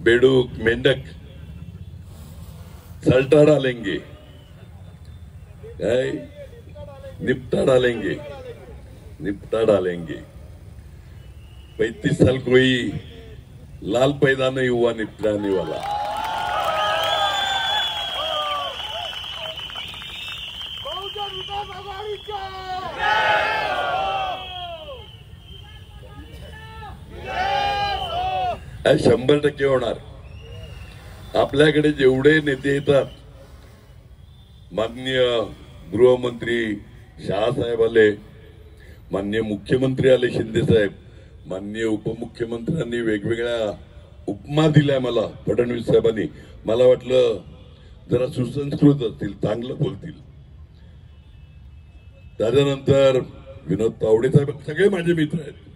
बेडूक मेंढक सल्टा डालेंगे, निपटा डालेंगे, निपटा डालेंगे। 35 साल कोई लाल पैदा नहीं हुआ निपटाने वाला। आज 100% होणार। आपल्याकडे जेवढे नेते येतात, माननीय गृहमंत्री शहासाहेब आले, माननीय मुख्यमंत्री आले शिंदे साहेब, माननीय उपमुख्यमंत्र्यांनी वेगवेगळ्या उपमा दिल्या मला, फडणवीस साहेबांनी। मला वाटलं जरा सुसंस्कृत असतील, चांगलं बोलतील। त्याच्यानंतर विनोद तावडे साहेब, सगळे माझे मित्र आहेत।